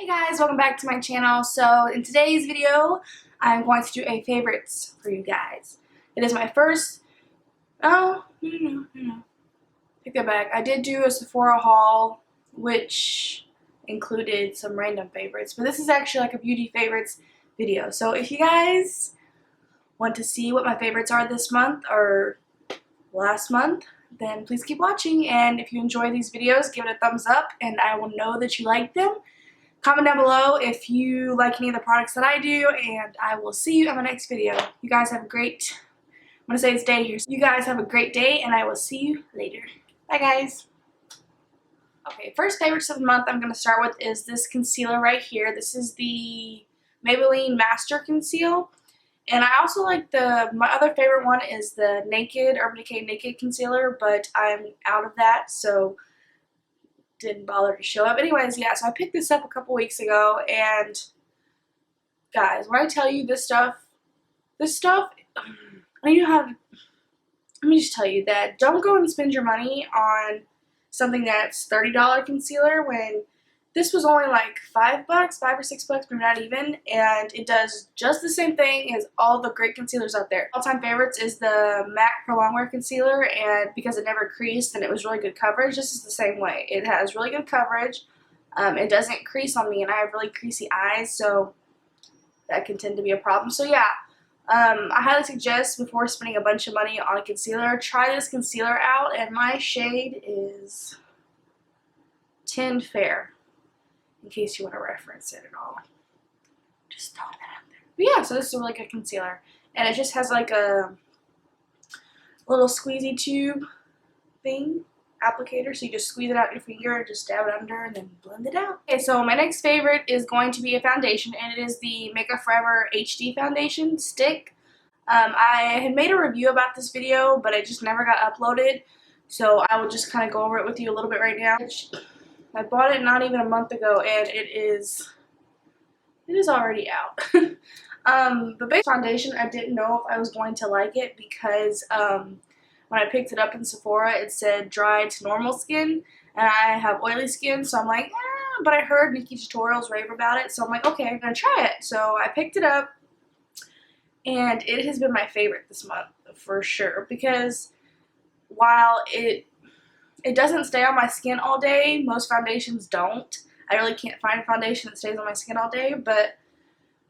Hey guys, welcome back to my channel. So in today's video, I'm going to do a favorites for you guys. It is my first, no. Take that back. I did do a Sephora haul, which included some random favorites, but this is actually like a beauty favorites video. So if you guys want to see what my favorites are this month or last month, then please keep watching. And if you enjoy these videos, give it a thumbs up and I will know that you like them. Comment down below if you like any of the products that I do, and I will see you in my next video. You guys have a great, I'm going to say it's day here. So you guys have a great day, and I will see you later. Bye, guys. Okay, first favorites of the month I'm going to start with is this concealer right here. This is the Maybelline Master Conceal. And I also like my other favorite one is the Urban Decay Naked Concealer, but I'm out of that, so didn't bother to show up. Anyways, yeah, so I picked this up a couple weeks ago, and guys, when I tell you this stuff, I don't know how to, let me just tell you that don't go and spend your money on something that's $30 concealer when this was only like $5, $5 or $6, but not even, and it does just the same thing as all the great concealers out there. All-time favorites is the MAC Pro Longwear Concealer, and because it never creased and it was really good coverage, this is the same way. It has really good coverage. It doesn't crease on me, and I have really creasy eyes, so that can tend to be a problem. So yeah, I highly suggest before spending a bunch of money on a concealer, try this concealer out, and my shade is Tinned Fair, in case you want to reference it at all. Just throwing that out there. But yeah, so this is a really good concealer. And it just has like a little squeezy tube thing, applicator, so you just squeeze it out your finger, just dab it under, and then blend it out. Okay, so my next favorite is going to be a foundation, and it is the Makeup Forever HD Foundation Stick. I had made a review about this video, but it just never got uploaded, so I will just kind of go over it with you a little bit right now. I bought it not even a month ago, and it is already out. The base foundation, I didn't know if I was going to like it because when I picked it up in Sephora, it said dry to normal skin, and I have oily skin, so I'm like, but I heard Nikki Tutorials rave about it, so I'm like, okay, I'm going to try it. So I picked it up, and it has been my favorite this month for sure, because while it doesn't stay on my skin all day. Most foundations don't. I really can't find a foundation that stays on my skin all day, but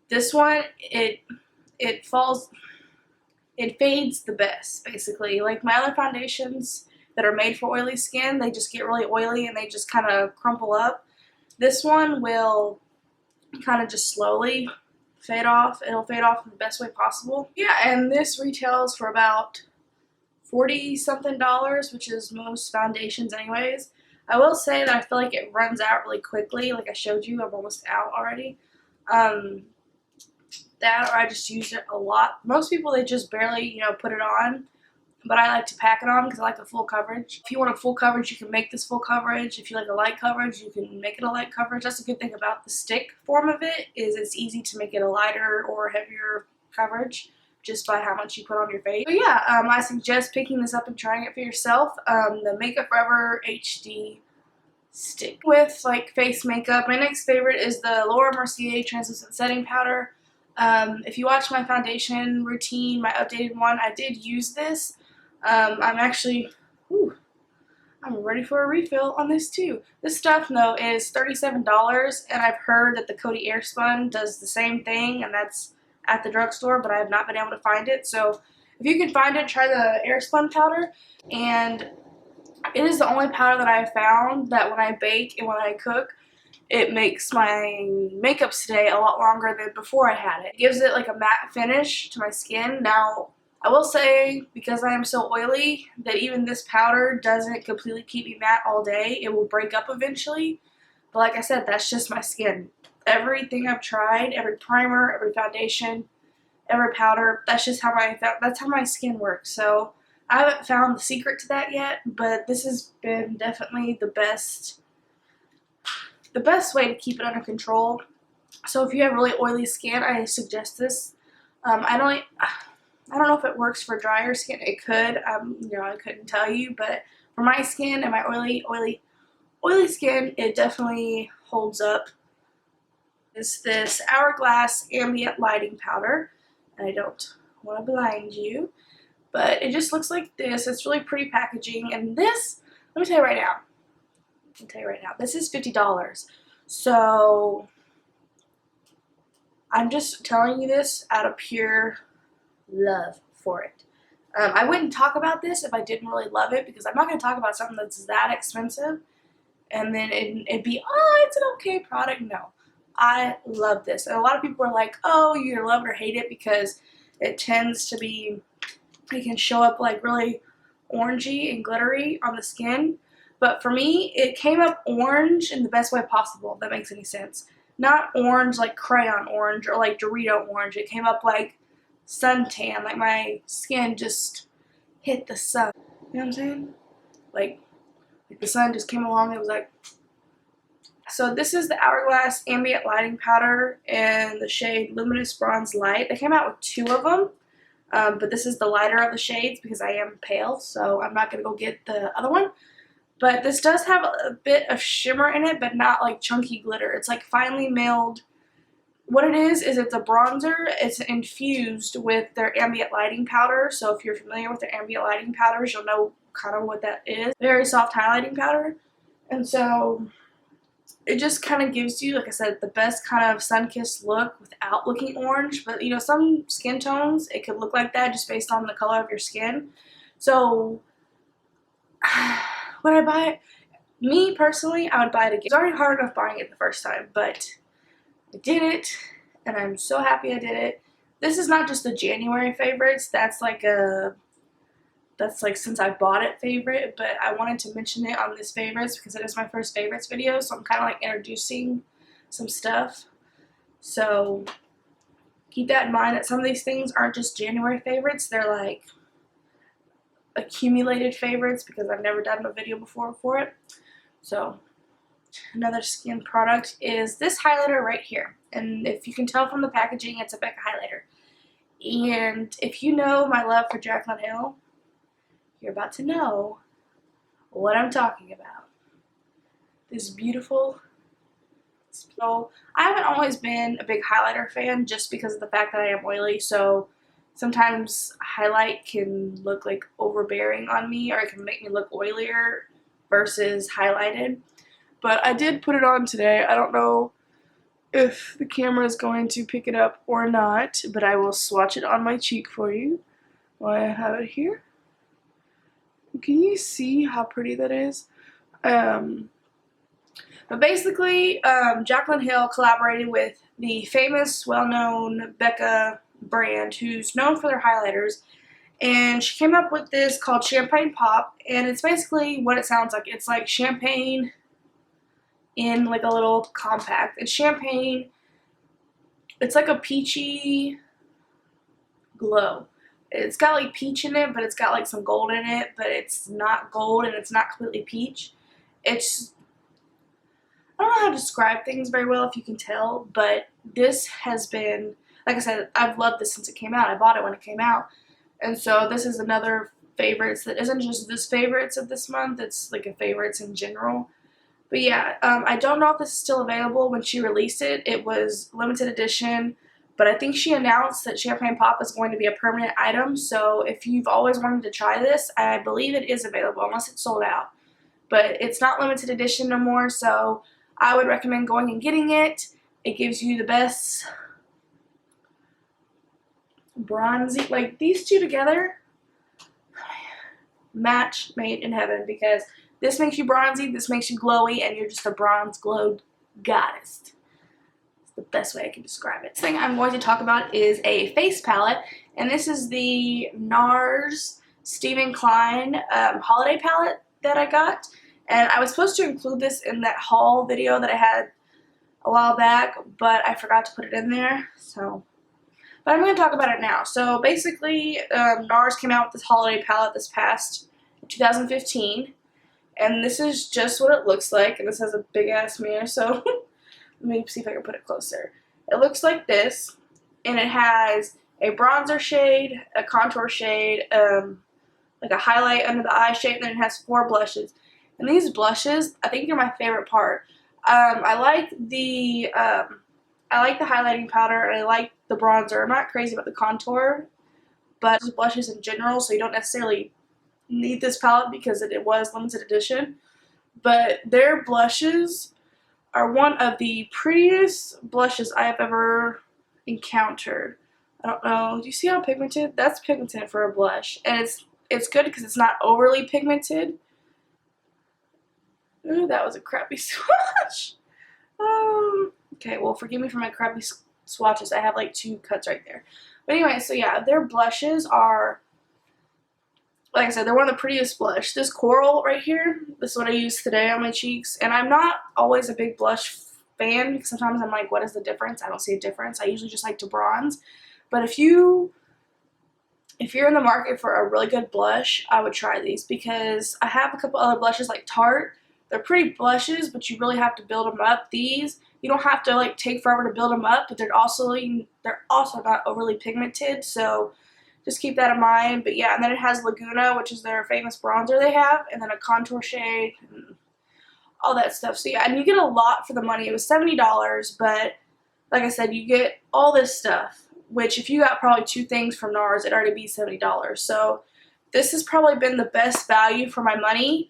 this one, it fades the best, basically. Like my other foundations that are made for oily skin, they just get really oily and they just kind of crumple up. This one will kind of just slowly fade off. It'll fade off in the best way possible. Yeah, and this retails for about $40-something, which is most foundations anyways. I will say that I feel like it runs out really quickly. Like I showed you, I'm almost out already. That or I just use it a lot. Most people, they just barely, put it on. But I like to pack it on because I like the full coverage. If you want a full coverage, you can make this full coverage. If you like a light coverage, you can make it a light coverage. That's a good thing about the stick form of it, is it's easy to make it a lighter or heavier coverage just by how much you put on your face. So yeah, I suggest picking this up and trying it for yourself. The Makeup Forever HD Stick. With like face makeup, my next favorite is the Laura Mercier Translucent Setting Powder. If you watch my foundation routine, my updated one, I did use this. I'm ready for a refill on this too. This stuff, though, is $37, and I've heard that the Coty Airspun does the same thing, and that's at the drugstore, but I have not been able to find it. So if you can find it, try the Airspun powder. And it is the only powder that I have found that when I bake and when I cook, it makes my makeup stay a lot longer than before I had it. It gives it like a matte finish to my skin. Now, I will say, because I am so oily, that even this powder doesn't completely keep me matte all day. It will break up eventually. But like I said, that's just my skin. Everything I've tried, every primer, every foundation, every powder, that's how my skin works. So I haven't found the secret to that yet, but this has been definitely the best way to keep it under control. So if you have really oily skin, I suggest this. I don't know if it works for drier skin. It could. I couldn't tell you, but for my skin and my oily skin, it definitely holds up Is this Hourglass Ambient Lighting Powder. And I don't want to blind you, but it just looks like this. It's really pretty packaging. And this, let me tell you right now. This is $50. So I'm just telling you this out of pure love for it. I wouldn't talk about this if I didn't really love it, because I'm not going to talk about something that's that expensive and then it'd be, oh, it's an okay product. No, I love this. And a lot of people are like, oh, you either love it or hate it because it tends to be, it can show up like really orangey and glittery on the skin. But for me, it came up orange in the best way possible, if that makes any sense. Not orange like crayon orange or like Dorito orange. It came up like suntan, like my skin just hit the sun. You know what I'm saying? Like the sun just came along, it was like. So this is the Hourglass Ambient Lighting Powder in the shade Luminous Bronze Light. They came out with 2 of them, but this is the lighter of the shades because I am pale, so I'm not going to go get the other one. But this does have a bit of shimmer in it, but not like chunky glitter. It's like finely milled. What it is it's a bronzer. It's infused with their ambient lighting powder. So if you're familiar with their ambient lighting powders, you'll know kind of what that is. Very soft highlighting powder. And so it just kind of gives you, like I said, the best kind of sun-kissed look without looking orange. But, you know, some skin tones, it could look like that just based on the color of your skin. So would I buy it? Me, personally, I would buy it again. It's already hard enough buying it the first time, but I did it, and I'm so happy I did it. This is not just the January favorites. That's like since I bought it favorite, but I wanted to mention it on this favorites because it is my first favorites video, so I'm kind of like introducing some stuff. So keep that in mind that some of these things aren't just January favorites. They're like accumulated favorites because I've never done a video before for it. So another skin product is this highlighter right here. And if you can tell from the packaging, it's a Becca highlighter. And if you know my love for Jaclyn Hill, you're about to know what I'm talking about. This beautiful. So I haven't always been a big highlighter fan just because of the fact that I am oily. So sometimes highlight can look like overbearing on me, or it can make me look oilier versus highlighted. But I did put it on today. I don't know if the camera is going to pick it up or not, but I will swatch it on my cheek for you while I have it here. Can you see how pretty that is? But basically, Jaclyn Hill collaborated with the famous, well-known Becca brand, who's known for their highlighters, and she came up with this called Champagne Pop, and it's basically what it sounds like. It's like champagne in like a little compact. It's champagne. It's like a peachy glow. It's got like peach in it, but it's got like some gold in it, but it's not gold and it's not completely peach. It's, I don't know how to describe things very well, if you can tell, but this has been, like I said, I've loved this since it came out. I bought it when it came out. And so this is another favorites that isn't just this favorites of this month, it's like a favorites in general. But yeah, I don't know if this is still available. When she released it, it was limited edition, but I think she announced that Champagne Pop is going to be a permanent item. So if you've always wanted to try this, I believe it is available, unless it's sold out. But it's not limited edition no more, so I would recommend going and getting it. It gives you the best bronzy, like these two together, match made in heaven, because this makes you bronzy, this makes you glowy, and you're just a bronze glowed goddess. It's the best way I can describe it. The thing I'm going to talk about is a face palette, and this is the Nars-Steven Klein holiday palette that I got. And I was supposed to include this in that haul video that I had a while back, but I forgot to put it in there. But I'm going to talk about it now. So basically, Nars came out with this holiday palette this past 2015. And this is just what it looks like. And this has a big ass mirror, so let me see if I can put it closer. It looks like this. And it has a bronzer shade, a contour shade, like a highlight under the eye shade, and then it has 4 blushes. And these blushes, I think, are my favorite part. I like the I like the highlighting powder and I like the bronzer. I'm not crazy about the contour, but just blushes in general, so you don't necessarily need this palette because it was limited edition. But their blushes are one of the prettiest blushes I have ever encountered. I don't know. Do you see how pigmented? That's pigmented for a blush, and it's good because it's not overly pigmented. Ooh, that was a crappy swatch. Okay, well, forgive me for my crappy swatches. I have like 2 cuts right there. But anyway, so yeah, their blushes are, like I said, they're one of the prettiest blush. This coral right here, this is what I use today on my cheeks. And I'm not always a big blush fan because sometimes I'm like, what is the difference? I don't see a difference. I usually just like to bronze. But if you're in the market for a really good blush, I would try these because I have a couple other blushes like Tarte. They're pretty blushes, but you really have to build them up. These, you don't have to like take forever to build them up, but they're also not overly pigmented, so just keep that in mind. But yeah, and then it has Laguna, which is their famous bronzer they have, and then a contour shade, and all that stuff. So yeah, and you get a lot for the money. It was $70, but like I said, you get all this stuff, which if you got probably 2 things from Nars, it'd already be $70. So this has probably been the best value for my money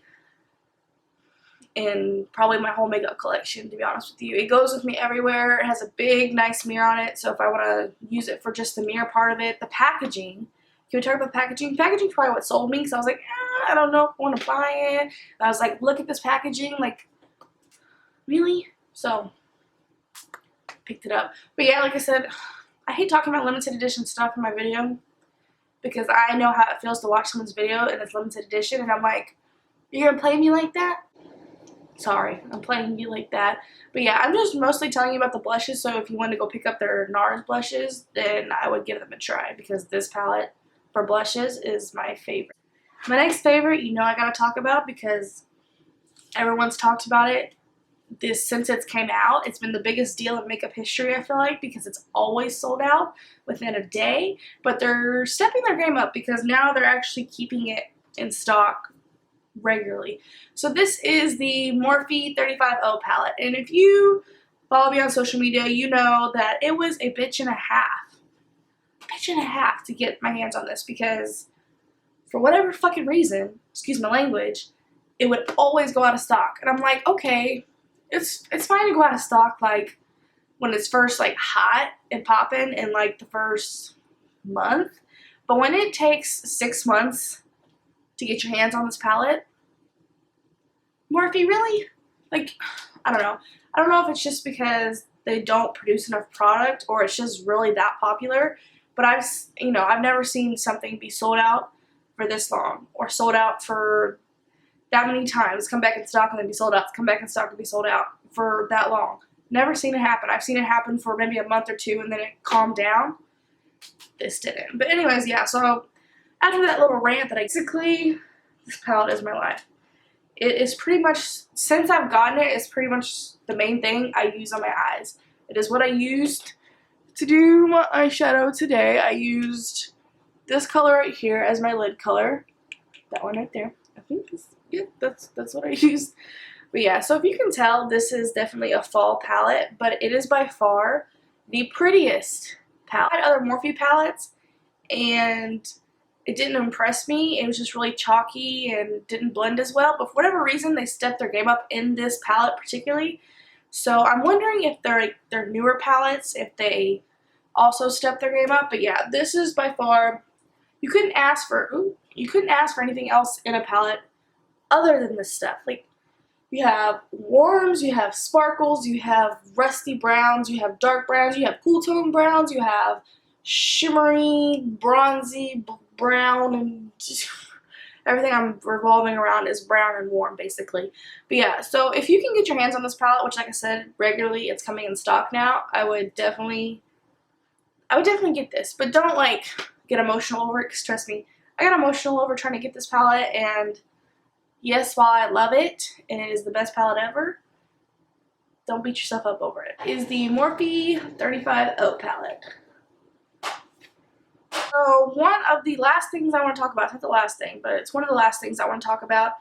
in probably my whole makeup collection, to be honest with you. It goes with me everywhere. It has a big, nice mirror on it, so if I want to use it for just the mirror part of it. The packaging, can we talk about packaging? Packaging's probably what sold me, because I was like, I don't know if I want to buy it. And I was like, look at this packaging, like, really? So, picked it up. But yeah, like I said, I hate talking about limited edition stuff in my video, because I know how it feels to watch someone's video and it's limited edition, and I'm like, you're going to play me like that? Sorry, I'm playing you like that. But yeah, I'm just mostly telling you about the blushes, so if you want to go pick up their Nars blushes, then I would give them a try, because this palette for blushes is my favorite. My next favorite, you know I gotta talk about, because everyone's talked about it since it came out. It's been the biggest deal in makeup history, I feel like, because it's always sold out within a day. But they're stepping their game up, because now they're actually keeping it in stock regularly. So this is the Morphe 35O palette, and if you follow me on social media, you know that it was a bitch and a half to get my hands on this, because for whatever fucking reason, excuse my language, it would always go out of stock. And I'm like, okay, it's fine to go out of stock like when it's first like hot and popping in like the first month, but when it takes 6 months to get your hands on this palette, Morphe, really? Like, I don't know. I don't know if it's just because they don't produce enough product, or it's just really that popular, but I've never seen something be sold out for this long, or sold out for that many times, come back in stock and then be sold out, come back in stock and be sold out for that long. Never seen it happen. I've seen it happen for maybe a month or 2 and then it calmed down. This didn't. But anyways, yeah, so after that little rant that basically, this palette is my life. It is pretty much, since I've gotten it, it's pretty much the main thing I use on my eyes. It is what I used to do my eyeshadow today. I used this color right here as my lid color. That one right there. I think that's what I used. But yeah, so if you can tell, this is definitely a fall palette, but it is by far the prettiest palette. I had other Morphe palettes, and it didn't impress me. It was just really chalky and didn't blend as well, but for whatever reason, they stepped their game up in this palette particularly. So I'm wondering if they're newer palettes, if they also stepped their game up. But yeah, this is by far, you couldn't ask for anything else in a palette other than this stuff. Like, you have warms, you have sparkles, you have rusty browns, you have dark browns, you have cool tone browns, you have shimmery, bronzy brown, and just everything I'm revolving around is brown and warm, basically. But yeah, so if you can get your hands on this palette, which like I said, regularly it's coming in stock now, I would definitely get this. But don't like get emotional over it, because trust me, I got emotional over trying to get this palette, and yes, while I love it, and it is the best palette ever, don't beat yourself up over it. Is the Morphe 35O palette. So one of the last things I want to talk about, not the last thing, but it's one of the last things I want to talk about,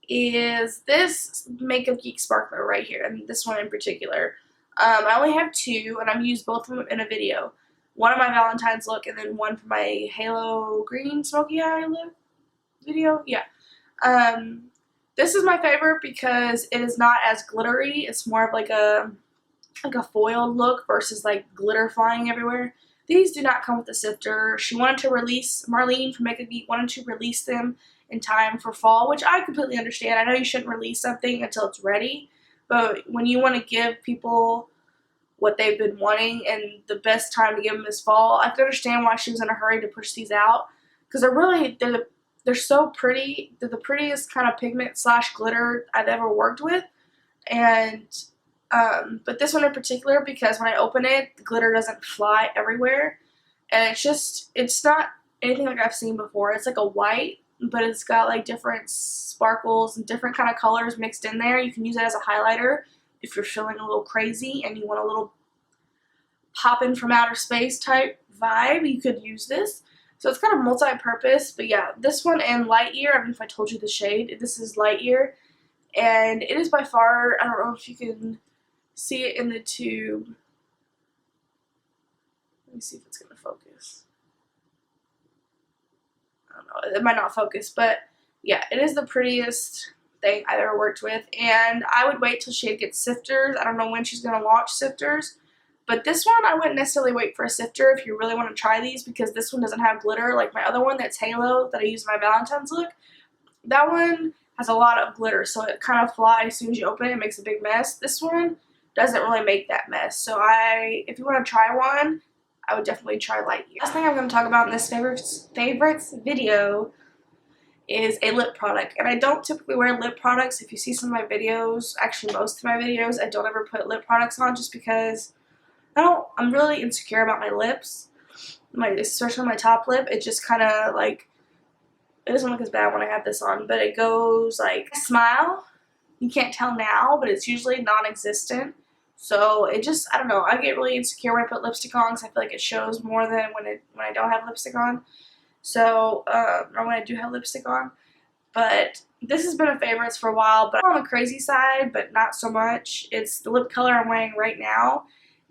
is this Makeup Geek sparkler right here, and this one in particular. I only have two, and I've used both of them in a video. One of my Valentine's look, and then one for my Halo Green Smoky Eye look video. Yeah. This is my favorite because it is not as glittery. It's more of like a foiled look versus like glitter flying everywhere. These do not come with a sifter. She wanted to release, Marlene from Makeup Geek wanted to release them in time for fall, which I completely understand. I know you shouldn't release something until it's ready, but when you want to give people what they've been wanting and the best time to give them is fall, I can understand why she was in a hurry to push these out, because they're so pretty. They're the prettiest kind of pigment slash glitter I've ever worked with. And but this one in particular, because when I open it, the glitter doesn't fly everywhere, and it's not anything like I've seen before. It's like a white, but it's got like different sparkles and different kind of colors mixed in there. You can use it as a highlighter if you're feeling a little crazy and you want a little poppin' from outer space type vibe. You could use this. So it's kind of multi-purpose, but yeah, this one and Light Year, I don't know if I told you the shade. This is Light Year, and it is by far, I don't know if you can see it in the tube. Let me see if it's going to focus. I don't know, it might not focus, but yeah, it is the prettiest thing I've ever worked with, and I would wait till she gets sifters. I don't know when she's going to launch sifters. But this one, I wouldn't necessarily wait for a sifter if you really want to try these, because this one doesn't have glitter like my other one that's Halo that I use in my Valentine's look. That one has a lot of glitter, so it kind of flies as soon as you open it. It makes a big mess. This one doesn't really make that mess. So if you want to try one, I would definitely try Light Year. Last thing I'm going to talk about in this favorites video is a lip product. And I don't typically wear lip products. If you see some of my videos, actually most of my videos, I don't ever put lip products on just because I'm really insecure about my lips, especially my top lip. It just kind of like, it doesn't look as bad when I have this on, but it goes like, smile. You can't tell now, but it's usually non-existent. So it just, I don't know, I get really insecure when I put lipstick on because I feel like it shows more than when I don't have lipstick on. So, or when I do have lipstick on. But this has been a favorite for a while, but I'm on the crazy side, but not so much. It's the lip color I'm wearing right now,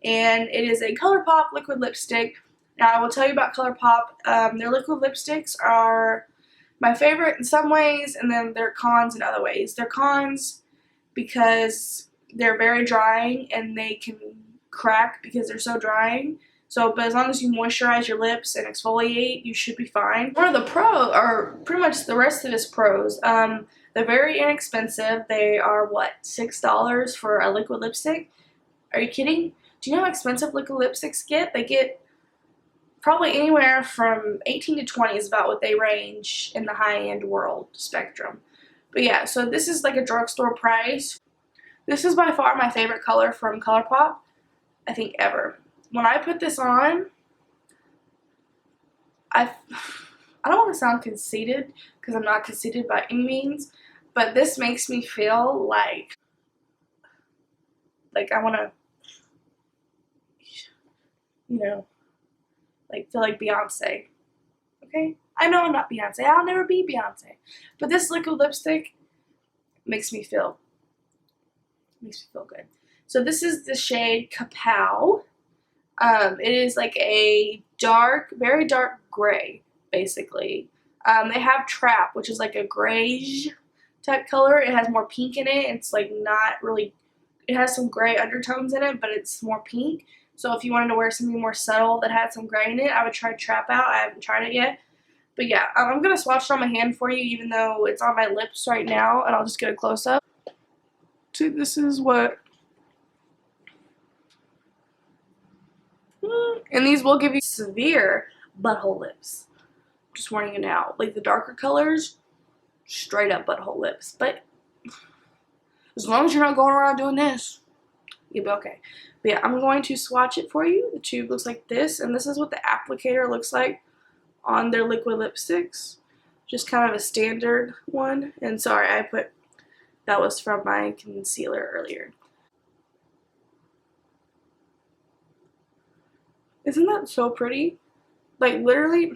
and it is a Colourpop liquid lipstick. Now, I will tell you about Colourpop. Their liquid lipsticks are my favorite in some ways, and then they're cons in other ways. They're cons because they're very drying, and they can crack because they're so drying. So, but as long as you moisturize your lips and exfoliate, you should be fine. One of the pros, or pretty much the rest of his pros, they're very inexpensive. They are, what, $6 for a liquid lipstick? Are you kidding? Do you know how expensive liquid lipsticks get? They get probably anywhere from 18 to 20 is about what they range in the high-end world spectrum. But yeah, so this is like a drugstore price. This is by far my favorite color from Colourpop, I think, ever. When I put this on, I don't want to sound conceited, because I'm not conceited by any means, but this makes me feel like I want to, you know, like feel like Beyonce. Okay? I know I'm not Beyonce. I'll never be Beyonce. But this liquid lipstick makes me feel good. So this is the shade Kapow. It is like a dark, very dark gray, basically. They have Trap, which is like a grayish type color. It has more pink in it. It's like not really, it has some gray undertones in it, but it's more pink. So if you wanted to wear something more subtle that had some gray in it, I would try Trap out. I haven't tried it yet. But yeah, I'm going to swatch it on my hand for you, even though it's on my lips right now, and I'll just get a close-up. See, this is what... And these will give you severe butthole lips. Just warning you now. Like the darker colors, straight up butthole lips. But as long as you're not going around doing this, you'll be okay. But yeah, I'm going to swatch it for you. The tube looks like this, and this is what the applicator looks like on their liquid lipsticks. Just kind of a standard one. And sorry, that was from my concealer earlier. Isn't that so pretty? Like, literally,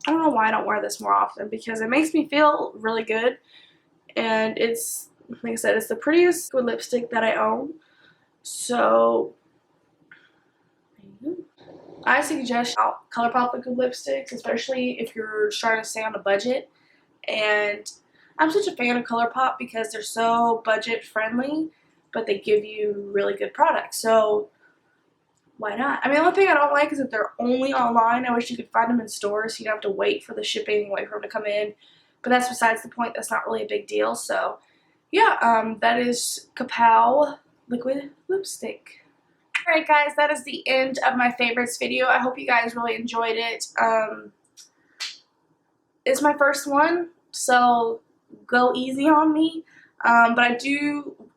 I don't know why I don't wear this more often, because it makes me feel really good, and it's, like I said, it's the prettiest liquid lipstick that I own. So I suggest Colourpop liquid lipsticks, especially if you're trying to stay on a budget. And I'm such a fan of Colourpop because they're so budget friendly, but they give you really good products. So why not? I mean, the only thing I don't like is that they're only online. I wish you could find them in stores so you don't have to wait for the shipping, wait for them to come in. But that's besides the point. That's not really a big deal. So yeah, that is Kapow liquid lipstick. Alright guys, that is the end of my favorites video. I hope you guys really enjoyed it. It's my first one, so go easy on me. But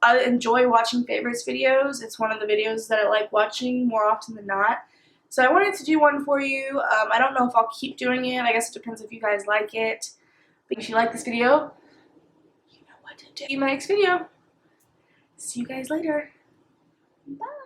I enjoy watching favorites videos. It's one of the videos that I like watching more often than not. So I wanted to do one for you. I don't know if I'll keep doing it. I guess it depends if you guys like it. But if you like this video, you know what to do. See you in my next video. See you guys later. Bye.